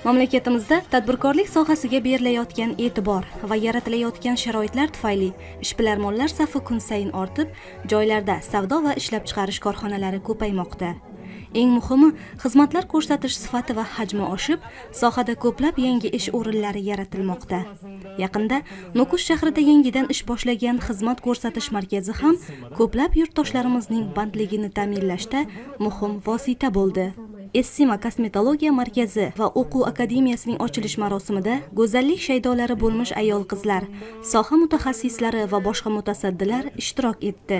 Mamlakatimizda tadbirkorlik sohasiga berilayotgan e'tibor va yaratilayotgan sharoitlar tufayli ishbilarmonlar safi kun sayin ortib, joylarda savdo va ishlab chiqarish korxonalari ko'paymoqda. Eng muhimi, xizmatlar ko'rsatish sifati va hajmi oshib, sohada ko'plab yangi ish o'rinlari yaratilmoqda. Yaqinda Nukus shahrida yangidan ish boshlagan xizmat ko'rsatish markazi ham ko'plab yurtdoshlarimizning bandligini ta'minlashda muhim vosita bo'ldi. Essima kosmetologiya markazi va o'quv akademiyasining ochilish marosimida go'zallik shaydolari bo'lmish ayol-qizlar, soha mutaxassislari va boshqa mutasaddilar ishtirok etdi.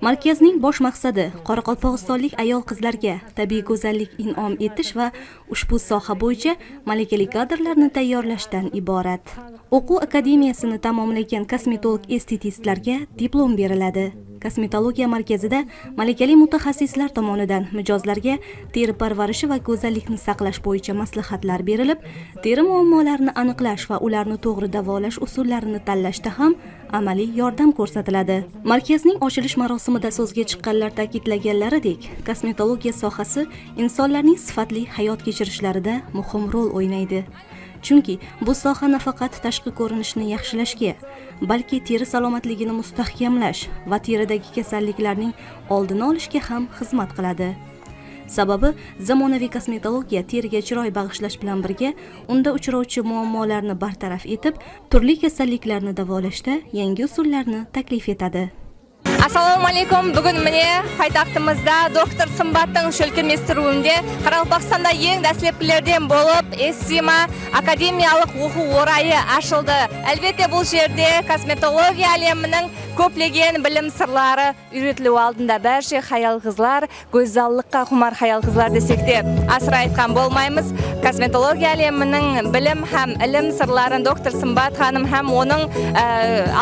Markazning bosh maqsadi qoraqalpog'istonlik ayol-qizlarga tabiiy go'zallik in'om etish va ushbu soha bo'yicha malakali kadrlarni tayyorlashdan iborat. O'quv akademiyasini tamomlagan kosmetolog-estetistlarga diplom beriladi. Kosmetologiya markazida malakali mutaxassislar tomonidan mijozlarga teri parvarishi va go'zallikni saqlash bo'yicha maslahatlar berilib, teri muammolarini aniqlash va ularni to'g'ri davolash usullarini tanlashda ham amaliy yordam ko'rsatiladi. Markazning ochilish marosimida so'zga chiqqanlar ta'kidlaganlaridek, kosmetologiya sohasi insonlarning sifatli hayot kechirishlarida muhim rol o'ynaydi. Chunki bu soha nafaqat tashqi ko'rinishni yaxshilashga, balki teri salomatligini mustahkamlash va teridagi kasalliklarning oldini olishga ham xizmat qiladi. Sababi zamonaviy kosmetologiya teriga chiroy bag'ishlash bilan birga unda uchrovchi muammolarni bartaraf etib, turli kasalliklarni davolashda yangi usullarni taklif etadi. Assalomu alaykum. Bugun mene poytaxtimizda doktor Simbatning Shulkin mestiruvinde Qoraqalpog'istonda eng dastlabkilardan bo'lib Essima akademiyalik o'quv o'rayi ochildi. Albatta bu yerda kosmetologiya olamining ko'plagan bilim sirlari o'rgatilib oldinda barcha hayol qizlar, go'zallikqa xumar hayol qizlar desakda asra aytgan bo'lmaymiz. Kosmetologiya olamining bilim ham ilm sirlarini doktor Simbat xonim ham uning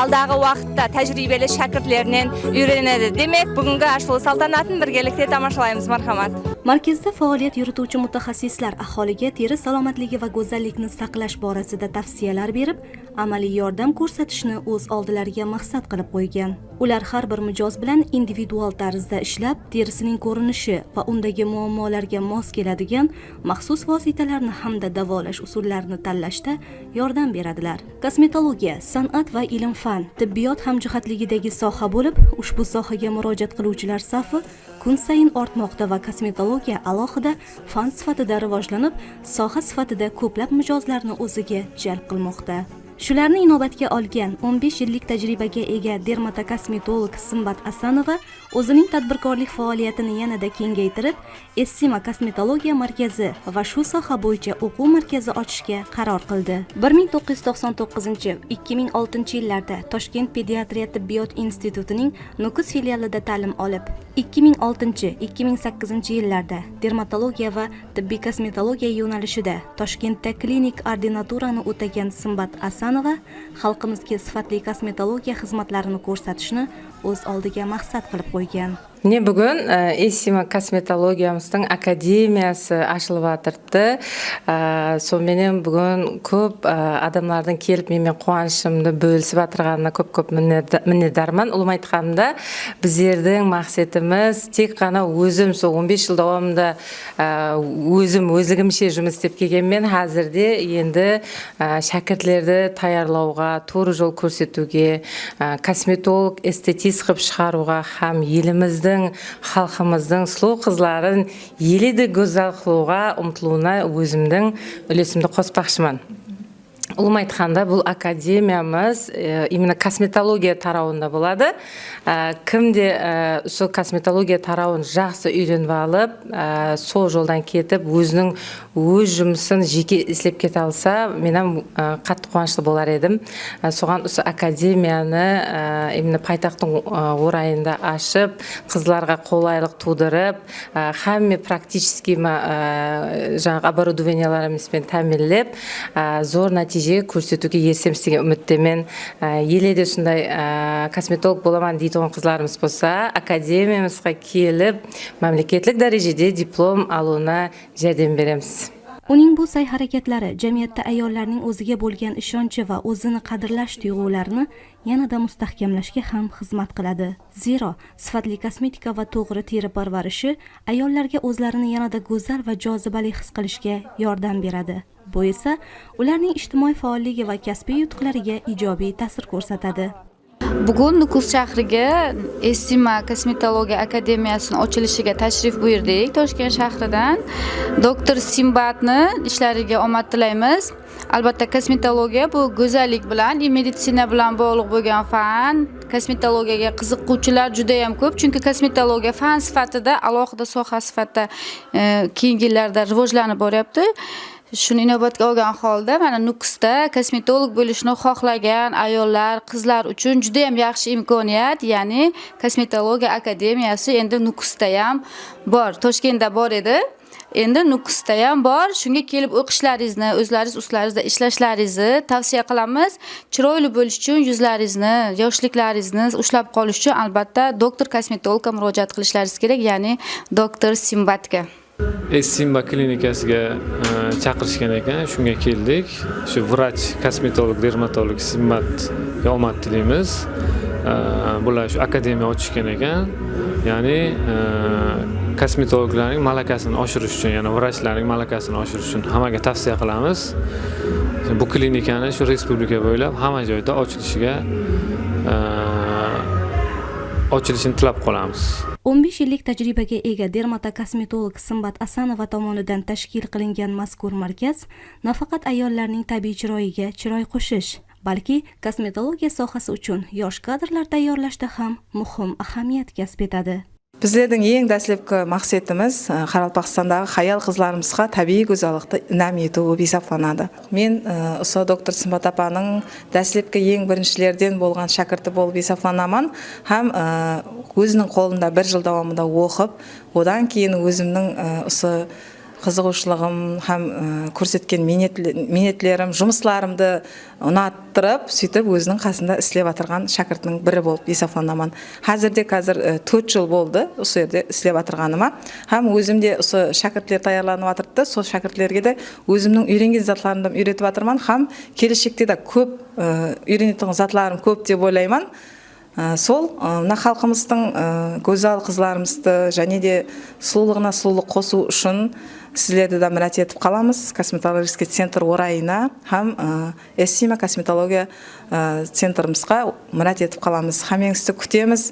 alдағы vaqtda tajribali shogirdlaridan o'rganadi. Demak, bugungi ashula saltanatini birgalikda tomoshalaymiz. Marhamat. Markazda faoliyat yurituvchi mutaxassislar aholiga teri salomatligi va go'zallikni saqlash borasida tavsiyalar berib, amaliy yordam ko'rsatishni o'z oldilariga maqsad qilib qo'ygan. Ular har bir mijoz bilan individual tarzda ishlab, terisining ko'rinishi va undagi muammolarga mos keladigan maxsus vositalarni hamda davolash usullarini tanlashda yordam beradilar. Kosmetologiya san'at va ilm-fan, tibbiyot hamjihatligidagi soha bo'lib, ushbu sohaga murojaat qiluvchilar safi kun sayin ortmoqda va kosmetologiya alohida fan sifatida rivojlanib, soha sifatida ko'plab mijozlarni o'ziga jalb qilmoqda. Shularni inobatga olgan 15 yillik tajribaga ega dermatokosmetolog Simbat Asanova o'zining tadbirkorlik faoliyatini yanada kengaytirib, Essima kosmetologiya markazi va shu soha bo'yicha o'quv markazi ochishga qaror qildi. 1999-2006 yillarda Toshkent pediatriya tibbiyot institutining Nukus filialida ta'lim olib, 2006-2008 yillarda dermatologiya va tibbiy kosmetologiya yo'nalishida Toshkentda klinik ordinaturani o'tagan Simbat Asanova xalqimizga sifatli kosmetologiya xizmatlarini ko'rsatishni o'z oldiga maqsad qilib qo'ygan. Mine bugun Essima kosmetologiyamizning akademiyasi ochilib o'tiribdi. Sonmen bugun ko'p odamlardan kelib menga quvonishimni bo'lishib o'tirganina ko'p minnatdorman. Ulim aytganda, bizning maqsadimiz tek qana o'zim 15 yil davomida o'zligimcha жұмыс істеп kelganman. Hozirda endi shogirdlarni tayyorlauga, to'g'ri yo'l ko'rsatuvga, kosmetolog, estetist qilib chiqaruga ham elimizda xalqimizning slow qizlarin yelida go'zal qiluvga umtiluvina o'zimning ulusimni qo'shmoqchiman. Ulim aytganda, bu akademiyamiz imенно kosmetologiya tarafında bo'ladi. Kimde shu kosmetologiya tarafini yaxshi o'rganib olib, sol yo'ldan ketib, o'zining o'z жұмысын jeki ishlab keta olsa, men ham qattiq quvonchli bo'lar edim. So'g'an shu akademiyani imенно poytaxtning o'rayida ochib, qizlarga qulaylik tug'dirib, hamma praktически жаңағы оборудованияларimiz bilan ta'minlab, zo'r natija ko'rsatuvga erishamiz degan umiddaman. Yelida shunday kosmetolog bo'laman deydigan qizlarimiz bo'lsa, akademiyamizga kelib, mamlakatlik darajada diplom oluvina yordam beramiz. Uning bu sa'y-harakatlari jamiyatda ayollarning o'ziga bo'lgan ishonchi va o'zini qadrlash tuyg'ularini yanada mustahkamlashga ham xizmat qiladi. Zero, sifatli kosmetika va to'g'ri teri parvarishi ayollarga o'zlarini yanada go'zal va jozibali his qilishga yordam beradi. Bu esa ularning ijtimoiy faolligi va kasbiy yutuqlariga ijobiy ta'sir ko'rsatadi. Bugun Nukus shahriga Esima kosmetologiya akademiyasining ochilishiga tashrif buyurdik. Toshkent shahridan doktor Simbatni ishlariga omad tilaymiz. Albatta kosmetologiya bu go'zallik bilan, meditsina bilan bog'liq bo'lgan fan. Kosmetologiyaga qiziquvchilar juda ham ko'p, chunki kosmetologiya fan sifatida, alohida soha sifatida keyingi yillarda rivojlanib boryapti. Shuni inobatga olgan holda mana Nukusda kosmetolog bo'lishni xohlagan ayollar, qizlar uchun juda ham yaxshi imkoniyat, ya'ni kosmetologiya akademiyasi endi Nukusda ham bor. Toshkentda bor edi. Endi Nukusda ham bor. Shunga kelib o'qishlaringizni, o'zlaringiz ustlaringizda ishlashlaringizni tavsiya qilamiz. Chiroyli bo'lish uchun yuzlaringizni, yoshliklaringizni ushlab qolish uchun albatta doktor kosmetologga murojaat qilishlaringiz kerak, ya'ni doktor Simbatga. Esima klinikasiga chaqirishgan ekan, shunga keldik. Shu vrach, kosmetolog, dermatolog Simbatga omad tilaymiz. Bular shu akademiya ochishgan ekan. Ya'ni kosmetologlarning malakasini oshirish uchun, ya'ni vrachlarning malakasini oshirish uchun hammaga tavsiya qilamiz. Bu klinikani shu respublika bo'ylab hamma joyda ochilishini tilab qolamiz. 15 yillik tajribaga ega dermatokosmetolog Simbat Asanova tomonidan tashkil qilingan mazkur markaz nafaqat ayollarning tabiiy chiroyiga chiroy qo'shish, balki kosmetologiya sohasi uchun yosh kadrlar tayyorlashda ham muhim ahamiyat kasb etadi. Bizlerдің ең dastlabki maqsadimiz Qoraqalpog'istonдағы hayal qizlarimizga tabiiy go'zallikni in'om etу hisoblanadi. Men o'sha doktor Simbat apaning dastlabki ең birinchilardan bo'lgan shagirdi bo'lib hisoblanaman. Ham o'zining qo'lida 1 yil davomida o'qib, odan keyin o'zimning o'sha qiziquvchiligim ham ko'rsatgan minetlerim, жұмысларымды unattırıp, сөйтіп өзінің қасында істеп отырған шәкіртнің бірі болып hisoblanaman. Қазір 4 жыл болды осы жерде істеп отырғаныма. Ham өзімде осы шәкіртлер таярланып отырды, сол шәкіртлерге де өзімнің үйренген затларымды үйретіп отырман. Ham келешекте де көп үйренетін затларым көп деп ойлаймын. Сол мына халқымыздың go'zal qizlarimizni және де сұлулығына сұлулық қосу үшін sizlerді de müracaat etip kalamız. Kosmetologik center orayına ham Esima kosmetologiya centrimizga müracaat etip kalamız. Hamеңізді күтеміз.